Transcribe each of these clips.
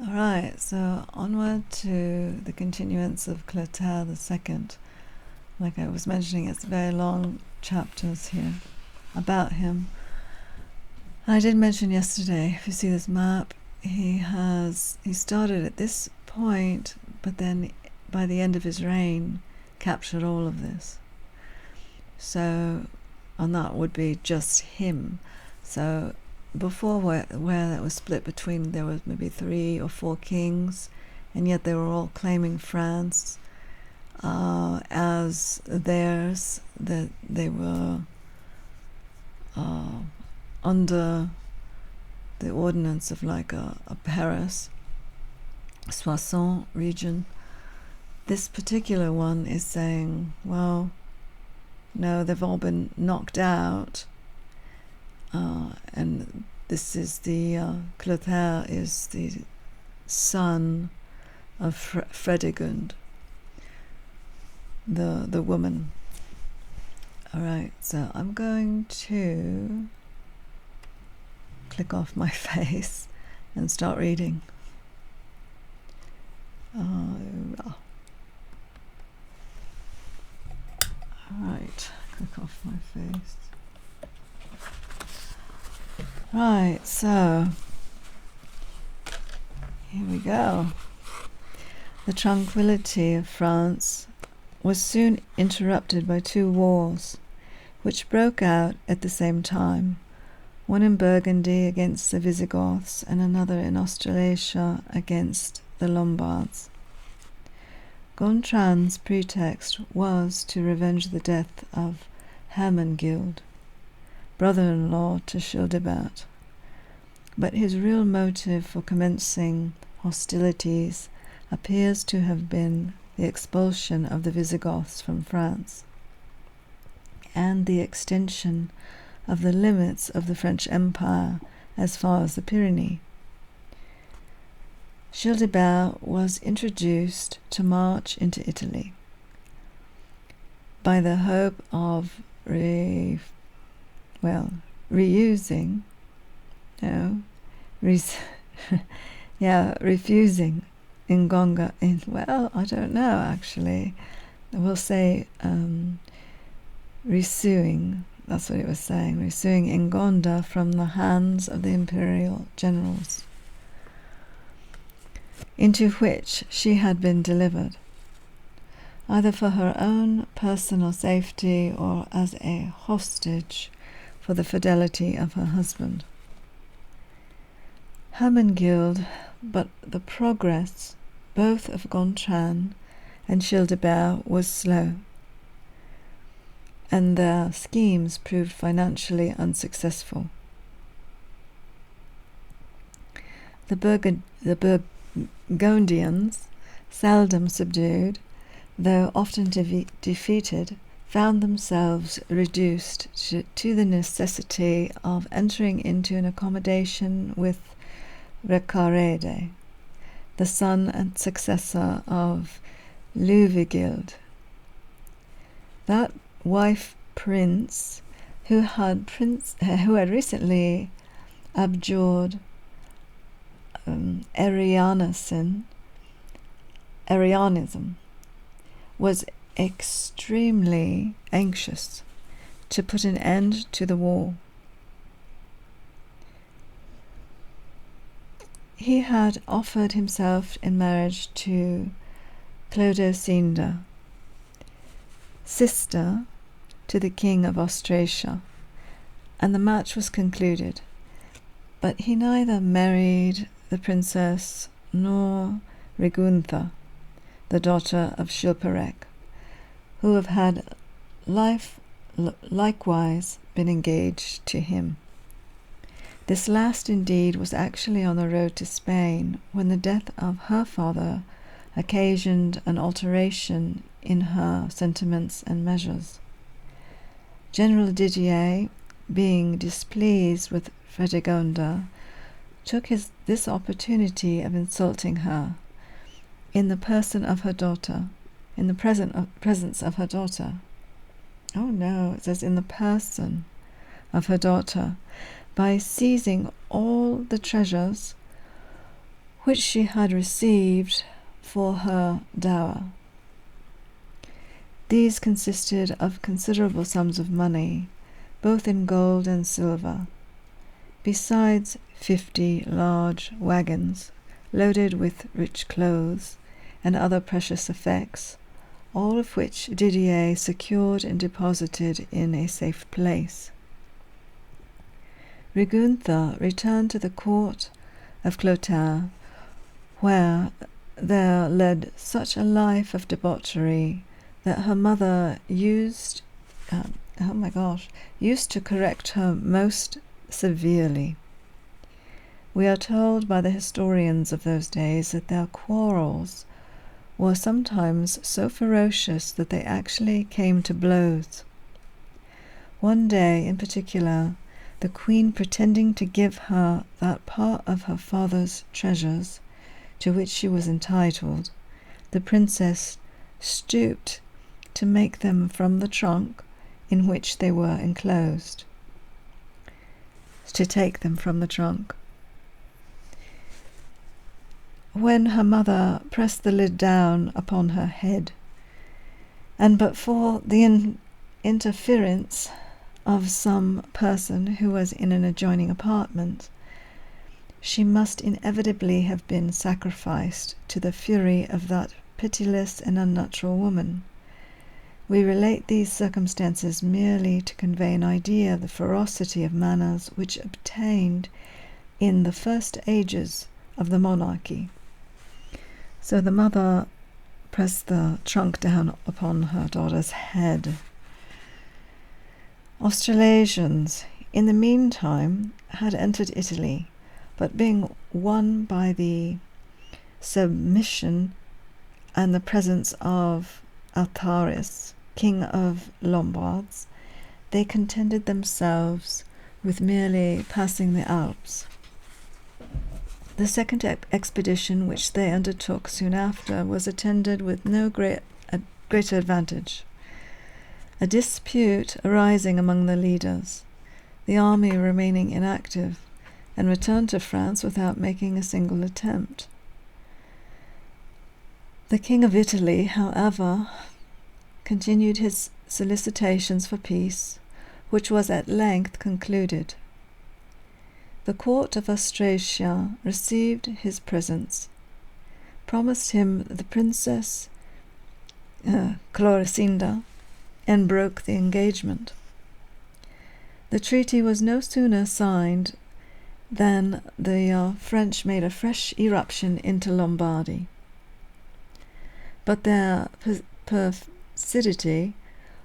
All right, so onward to the continuance of Clotaire II. Like I was mentioning, it's very long chapters here about him. I did mention yesterday, if you see this map, he started at this point, but then by the end of his reign, captured all of this. So, and that would be just him. So before where that was split between, there was maybe 3 or 4 kings, and yet they were all claiming France as theirs, that they were under the ordinance of like a Paris, Soissons region. This particular one is saying, well, no, they've all been knocked out, and this is Clotaire is the son of Fredegund, the woman. All right, so I'm going to click off my face and start reading. All right, click off my face. Right, so here we go. The tranquility of France was soon interrupted by 2 wars, which broke out at the same time, one in Burgundy against the Visigoths and another in Australasia against the Lombards. Gontran's pretext was to revenge the death of Hermengild, brother-in-law to Childebert, but his real motive for commencing hostilities appears to have been the expulsion of the Visigoths from France and the extension of the limits of the French Empire as far as the Pyrenees. Childebert was introduced to march into Italy by the hope of refusing Ingonga. I don't know actually. We'll say resuing. That's what it was saying. Resuing Ingonda from the hands of the imperial generals, into which she had been delivered, either for her own personal safety or as a hostage for the fidelity of her husband. Hermengild, but the progress both of Gontran and Childebert was slow, and their schemes proved financially unsuccessful. The Burgundians, seldom subdued, though often defeated, found themselves reduced to the necessity of entering into an accommodation with Recared, the son and successor of Louvigild. That wife prince, who had recently abjured Arianism, was extremely anxious to put an end to the war. He had offered himself in marriage to Clodocinda, sister to the king of Austrasia, and the match was concluded, but he neither married the princess nor Reguntha, the daughter of Chilperic, who had likewise been engaged to him. This last, indeed, was actually on the road to Spain when the death of her father occasioned an alteration in her sentiments and measures. General Didier, being displeased with Fredegonda, took this opportunity of insulting her in the person of her daughter, in the presence of her daughter. Oh no, it says in the person of her daughter, by seizing all the treasures which she had received for her dower. These consisted of considerable sums of money, both in gold and silver, besides 50 large wagons loaded with rich clothes and other precious effects, all of which Didier secured and deposited in a safe place. Rigontha returned to the court of Clotaire, where there led such a life of debauchery that her mother used to correct her most severely. We are told by the historians of those days that their quarrels were sometimes so ferocious that they actually came to blows. One day in particular, the queen, pretending to give her that part of her father's treasures to which she was entitled, the princess stooped to make them from the trunk in which they were enclosed. To take them from the trunk. When her mother pressed the lid down upon her head, and but for the interference of some person who was in an adjoining apartment, she must inevitably have been sacrificed to the fury of that pitiless and unnatural woman. We relate these circumstances merely to convey an idea of the ferocity of manners which obtained in the first ages of the monarchy. So the mother pressed the trunk down upon her daughter's head. Australasians, in the meantime, had entered Italy, but being won by the submission and the presence of Clotaire, king of Lombards, they contented themselves with merely passing the Alps. The second expedition which they undertook soon after was attended with no greater advantage. A dispute arising among the leaders, the army remaining inactive, and returned to France without making a single attempt. The King of Italy, however, continued his solicitations for peace, which was at length concluded. The court of Austrasia received his presents, promised him the Princess Clorinda, and broke the engagement. The treaty was no sooner signed than the French made a fresh eruption into Lombardy. But their perfidy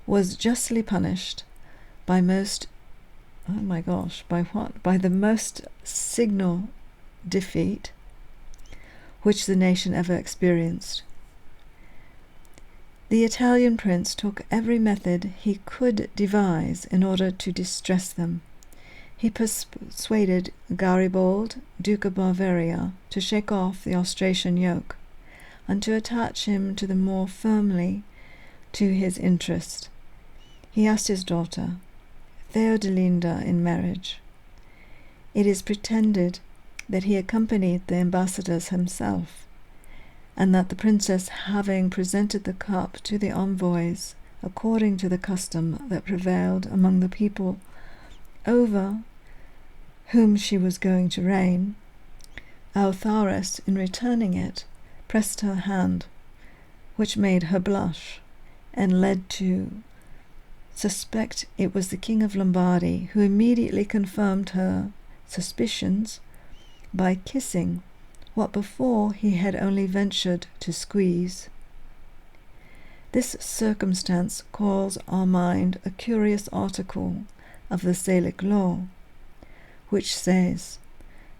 was justly punished by the most signal defeat which the nation ever experienced. The Italian prince took every method he could devise in order to distress them. He persuaded Garibaldi, Duke of Bavaria, to shake off the Austrian yoke, and to attach him to the more firmly to his interest. He asked his daughter, Theodelinda, in marriage. It is pretended that he accompanied the ambassadors himself, and that the princess, having presented the cup to the envoys, according to the custom that prevailed among the people over whom she was going to reign, Clotaire, in returning it, pressed her hand, which made her blush, and led to suspect it was the King of Lombardy, who immediately confirmed her suspicions by kissing what before he had only ventured to squeeze. This circumstance calls our mind a curious article of the Salic law, which says,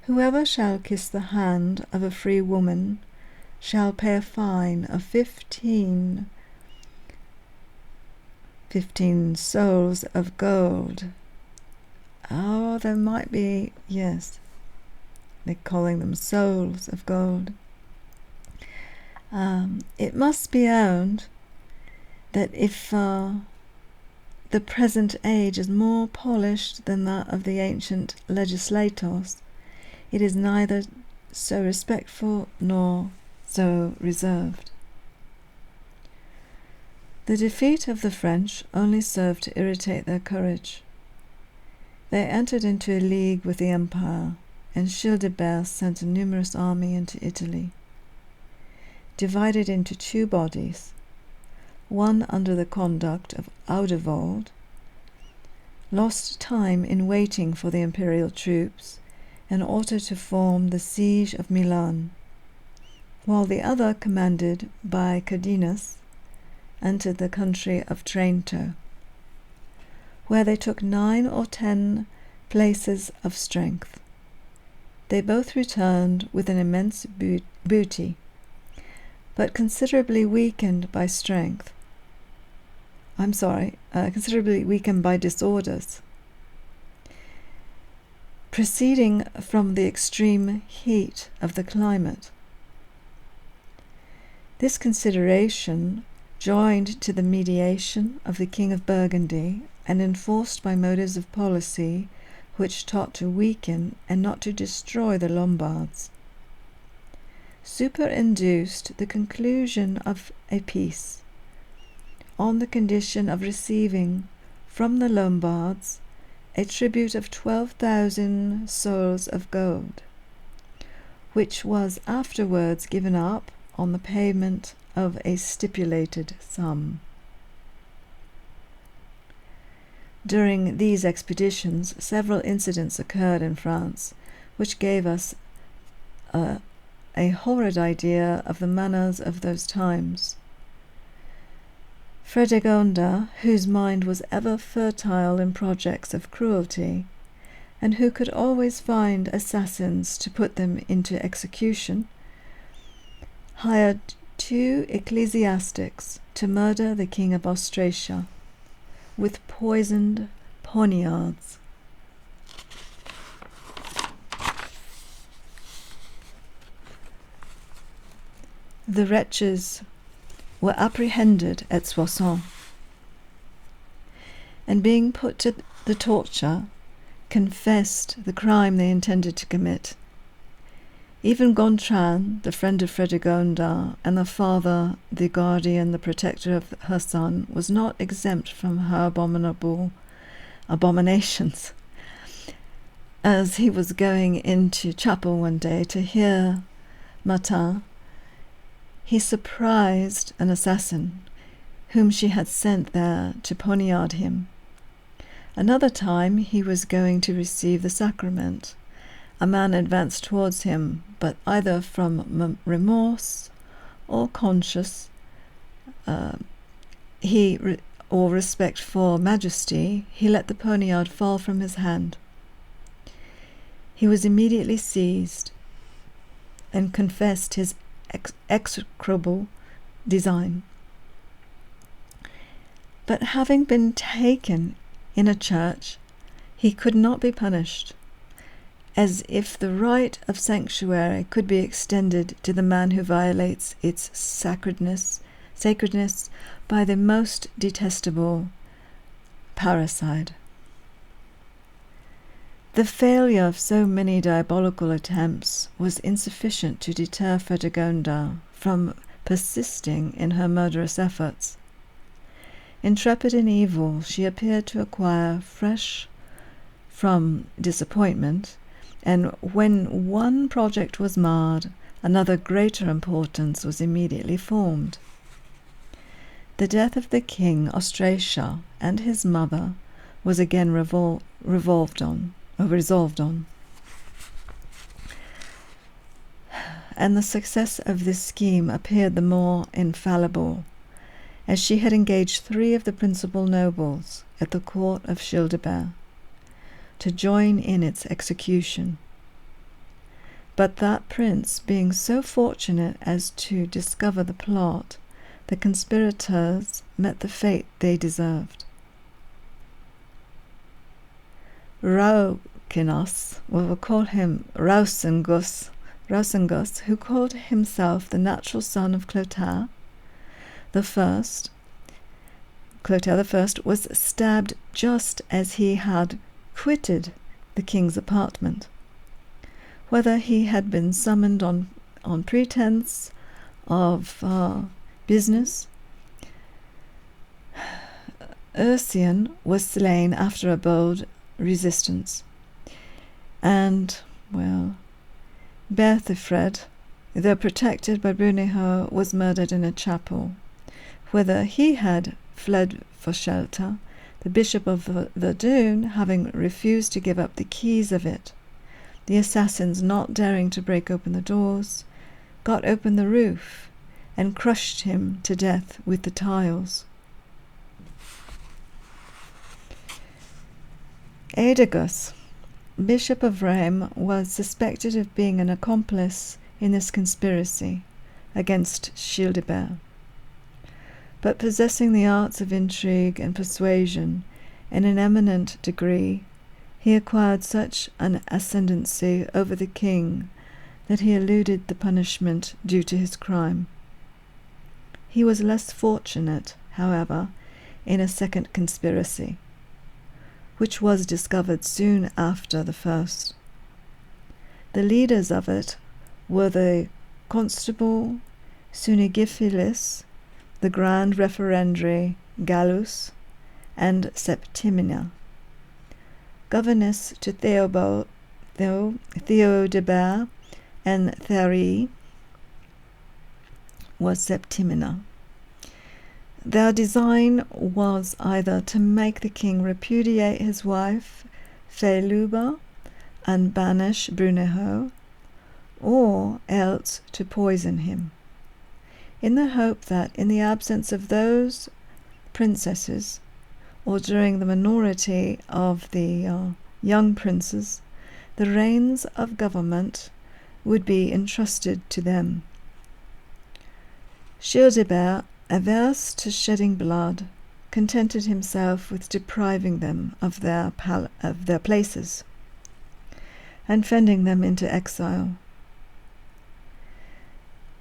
"Whoever shall kiss the hand of a free woman shall pay a fine of 15 souls of gold." Oh, there might be, yes, they're calling them souls of gold. It must be owned that if the present age is more polished than that of the ancient legislators, it is neither so respectful nor so reserved. The defeat of the French only served to irritate their courage. They entered into a league with the Empire, and Childebert sent a numerous army into Italy, divided into two bodies, one under the conduct of Oudevold, lost time in waiting for the imperial troops in order to form the siege of Milan, while the other, commanded by Cadinus, entered the country of Trento, where they took 9 or 10 places of strength. They both returned with an immense booty, but considerably weakened by disorders, proceeding from the extreme heat of the climate. This consideration, joined to the mediation of the King of Burgundy and enforced by motives of policy which taught to weaken and not to destroy the Lombards, superinduced the conclusion of a peace on the condition of receiving from the Lombards a tribute of 12,000 sols of gold, which was afterwards given up on the payment of a stipulated sum. During these expeditions, several incidents occurred in France, which gave us a horrid idea of the manners of those times. Fredegonda, whose mind was ever fertile in projects of cruelty, and who could always find assassins to put them into execution, hired 2 ecclesiastics to murder the King of Austrasia with poisoned poniards. The wretches were apprehended at Soissons, and being put to the torture, confessed the crime they intended to commit. Even Gontran, the friend of Fredegonda, and the father, the guardian, the protector of her son, was not exempt from her abominable abominations. As he was going into chapel one day to hear Matin, he surprised an assassin whom she had sent there to poniard him. Another time he was going to receive the sacrament. A man advanced towards him, but either from remorse or conscious or respect for majesty, he let the poniard fall from his hand. He was immediately seized and confessed his execrable design. But having been taken in a church, he could not be punished, as if the right of sanctuary could be extended to the man who violates its sacredness by the most detestable parricide. The failure of so many diabolical attempts was insufficient to deter Fredegonda from persisting in her murderous efforts. Intrepid in evil, she appeared to acquire fresh from disappointment, and when one project was marred, another greater importance was immediately formed. The death of the king Austrasia and his mother was again resolved on, and the success of this scheme appeared the more infallible, as she had engaged 3 of the principal nobles at the court of Childebert to join in its execution. But that prince, being so fortunate as to discover the plot, the conspirators met the fate they deserved. Raucinus, we'll call him Rausengus, who called himself the natural son of Clotaire I, was stabbed just as he had quitted the king's apartment. whether he had been summoned on pretense of business. Ursian was slain after a bold resistance, and, well, Berthefred, though protected by Brunehaut, was murdered in a chapel, whither he had fled for shelter, the Bishop of Verdun having refused to give up the keys of it. The assassins, not daring to break open the doors, got open the roof and crushed him to death with the tiles. Edegus, Bishop of Rheims, was suspected of being an accomplice in this conspiracy against Childebert, but possessing the arts of intrigue and persuasion in an eminent degree, he acquired such an ascendancy over the king that he eluded the punishment due to his crime. He was less fortunate, however, in a second conspiracy, which was discovered soon after the first. The leaders of it were the Constable Sunigiphilis, the Grand Referendary Gallus, and Septimina. Governess to Theodebert and Théry was Septimina. Their design was either to make the king repudiate his wife Feiluba and banish Brunehaut, or else to poison him, in the hope that in the absence of those princesses, or during the minority of the young princes, the reins of government would be entrusted to them. Childebert, averse to shedding blood, contented himself with depriving them of their places and sending them into exile.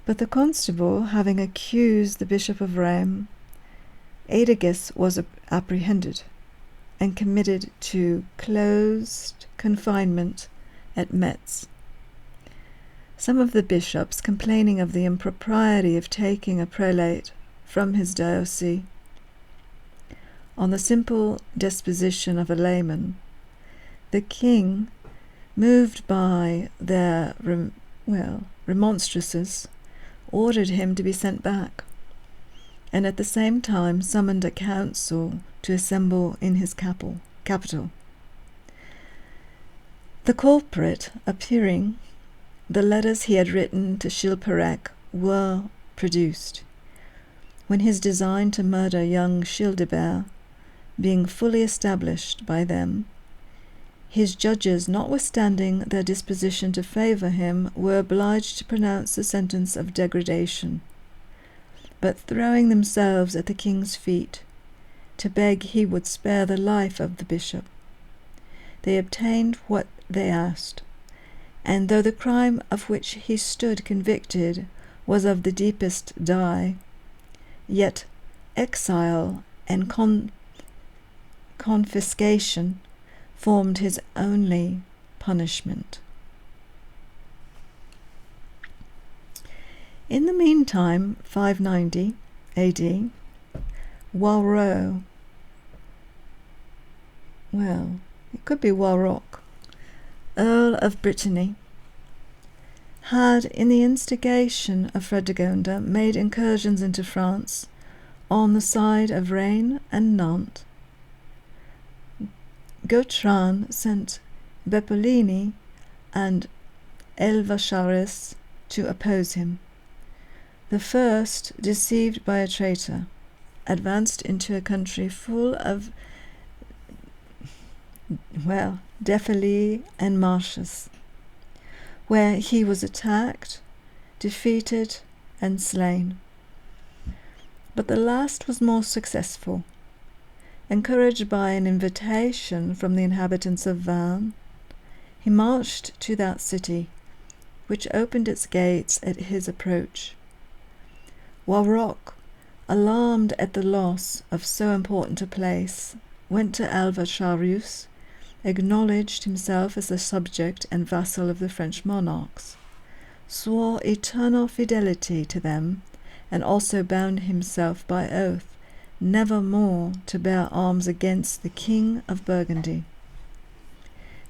But the constable, having accused the Bishop of Rheims, Edegus was apprehended and committed to closed confinement at Metz. Some of the bishops, complaining of the impropriety of taking a prelate from his diocese on the simple disposition of a layman, the king, moved by their remonstrances, ordered him to be sent back, and at the same time summoned a council to assemble in his capital. The culprit appearing, the letters he had written to Chilperic were produced, when his design to murder young Childebert being fully established by them, his judges, notwithstanding their disposition to favour him, were obliged to pronounce the sentence of degradation, but throwing themselves at the king's feet to beg he would spare the life of the bishop, they obtained what they asked, and though the crime of which he stood convicted was of the deepest dye, yet exile and confiscation formed his only punishment. In the meantime, 590 AD, Walrot, it could be Walrock, Earl of Brittany, had, in the instigation of Fredegonda, made incursions into France on the side of Rennes and Nantes. Gautran sent Beppolini and Elvacharis to oppose him. The first, deceived by a traitor, advanced into a country full of defilés and marshes, where he was attacked, defeated, and slain. But the last was more successful. Encouraged by an invitation from the inhabitants of Vannes, he marched to that city, which opened its gates at his approach. Walrock, alarmed at the loss of so important a place, went to Elvacharius acknowledged himself as the subject and vassal of the French monarchs, swore eternal fidelity to them, and also bound himself by oath never more to bear arms against the King of Burgundy.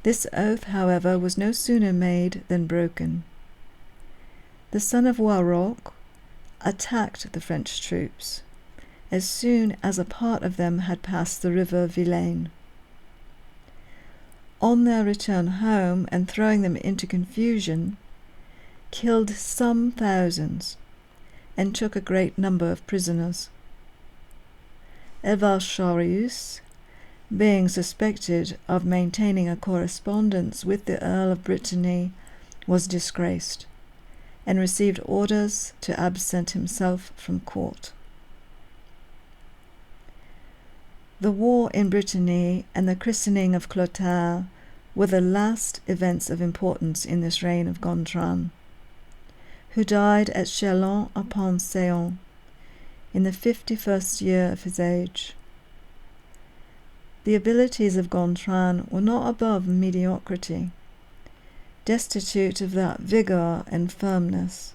This oath, however, was no sooner made than broken. The son of Warrock attacked the French troops as soon as a part of them had passed the river Vilaine. On their return home and throwing them into confusion, killed some thousands and took a great number of prisoners. Evarcharius, being suspected of maintaining a correspondence with the Earl of Brittany, was disgraced and received orders to absent himself from court. The war in Brittany and the christening of Clotaire were the last events of importance in this reign of Gontran, who died at Chalon-upon-Saône in the 51st year of his age. The abilities of Gontran were not above mediocrity, destitute of that vigour and firmness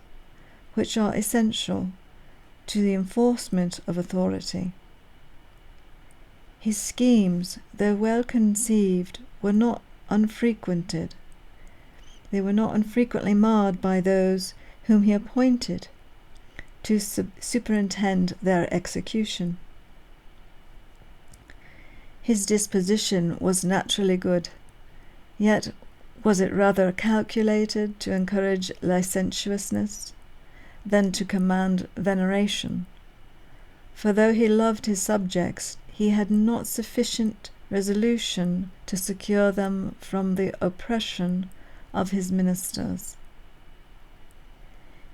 which are essential to the enforcement of authority. His schemes, though well conceived, were not unfrequented. They were not unfrequently marred by those whom he appointed to superintend their execution. His disposition was naturally good, yet was it rather calculated to encourage licentiousness than to command veneration? For though he loved his subjects, he had not sufficient resolution to secure them from the oppression of his ministers.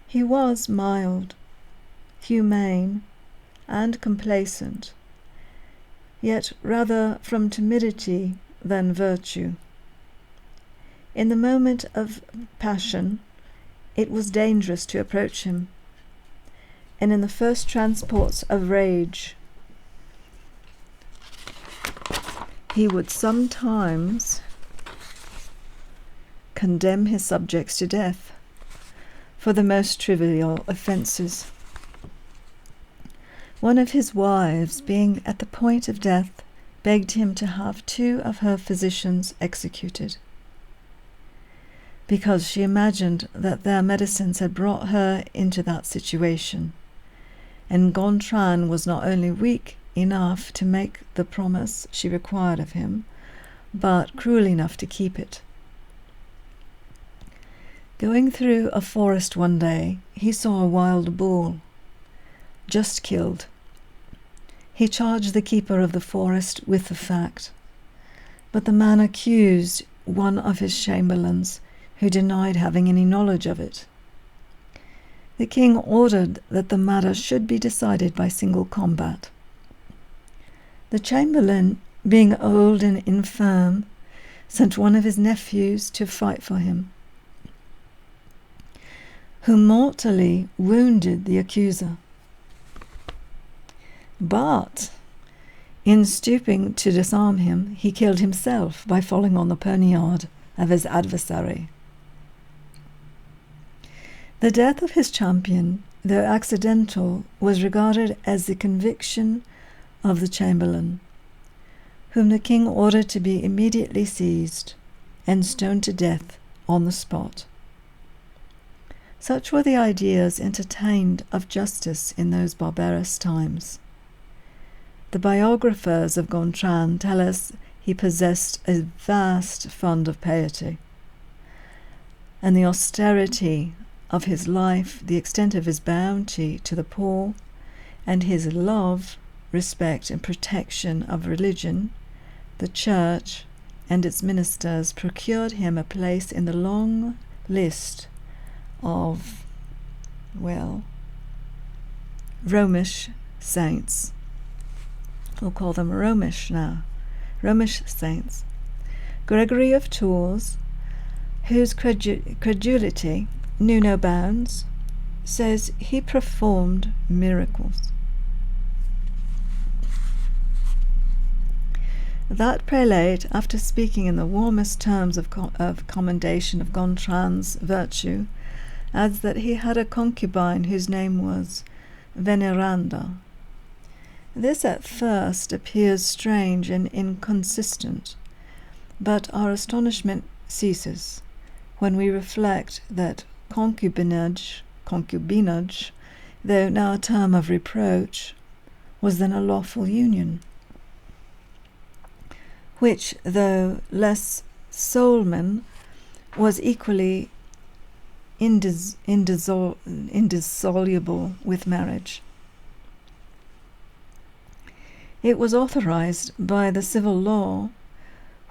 He was mild, humane, and complacent, yet rather from timidity than virtue. In the moment of passion, it was dangerous to approach him, and in the first transports of rage, he would sometimes condemn his subjects to death for the most trivial offences. One of his wives, being at the point of death, begged him to have 2 of her physicians executed, because she imagined that their medicines had brought her into that situation, and Gontran was not only weak enough to make the promise she required of him, but cruel enough to keep it. Going through a forest one day, he saw a wild bull, just killed. He charged the keeper of the forest with the fact, but the man accused one of his chamberlains, who denied having any knowledge of it. The king ordered that the matter should be decided by single combat. The chamberlain, being old and infirm, sent one of his nephews to fight for him, who mortally wounded the accuser. But, in stooping to disarm him, he killed himself by falling on the poniard of his adversary. The death of his champion, though accidental, was regarded as the conviction of the chamberlain, whom the king ordered to be immediately seized and stoned to death on the spot. Such were the ideas entertained of justice in those barbarous times. The biographers of Gontran tell us he possessed a vast fund of piety, and the austerity of his life, the extent of his bounty to the poor, and his love, respect, and protection of religion, the church, and its ministers procured him a place in the long list of, Romish saints. We'll call them Romish now. Romish saints. Gregory of Tours, whose credulity knew no bounds, says he performed miracles. That prelate, after speaking in the warmest terms of commendation of Gontran's virtue, adds that he had a concubine whose name was Veneranda. This at first appears strange and inconsistent, but our astonishment ceases when we reflect that concubinage, though now a term of reproach, was then a lawful union, which, though less soulman, was equally indissoluble with marriage. It was authorized by the civil law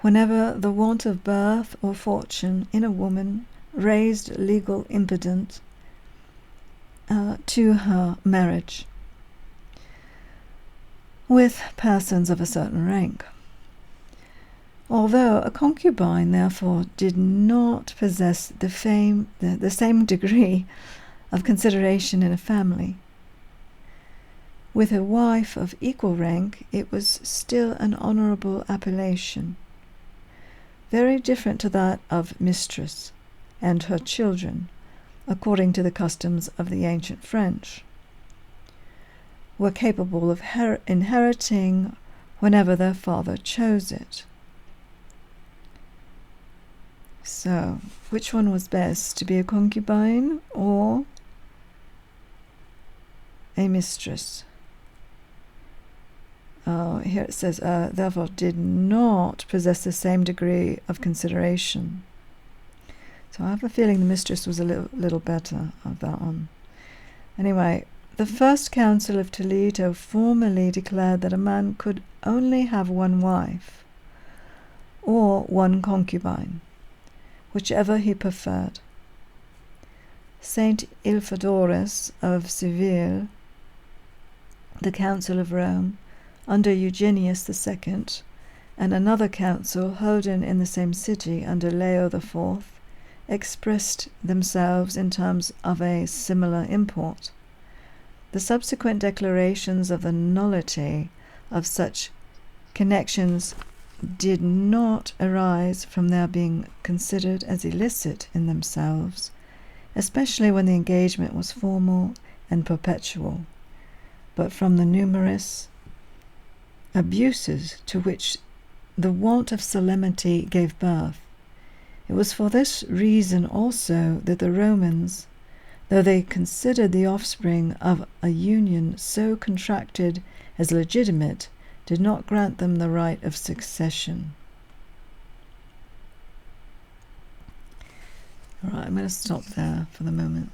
whenever the want of birth or fortune in a woman raised legal impediment to her marriage with persons of a certain rank. Although a concubine, therefore, did not possess the same degree of consideration in a family, with a wife of equal rank it was still an honourable appellation, very different to that of mistress and her children, according to the customs of the ancient French, were capable of inheriting whenever their father chose it. So, which one was best, to be a concubine or a mistress? Here it says, therefore did not possess the same degree of consideration. So I have a feeling the mistress was a little better of that one. Anyway, the First Council of Toledo formally declared that a man could only have one wife or one concubine, whichever he preferred. Saint Ilfadorus of Seville, the Council of Rome, under Eugenius II, and another council holden in the same city under Leo IV, expressed themselves in terms of a similar import. The subsequent declarations of the nullity of such connections did not arise from their being considered as illicit in themselves, especially when the engagement was formal and perpetual, but from the numerous abuses to which the want of solemnity gave birth. It was for this reason also that the Romans, though they considered the offspring of a union so contracted as legitimate, did not grant them the right of succession. All right, I'm going to stop there for the moment.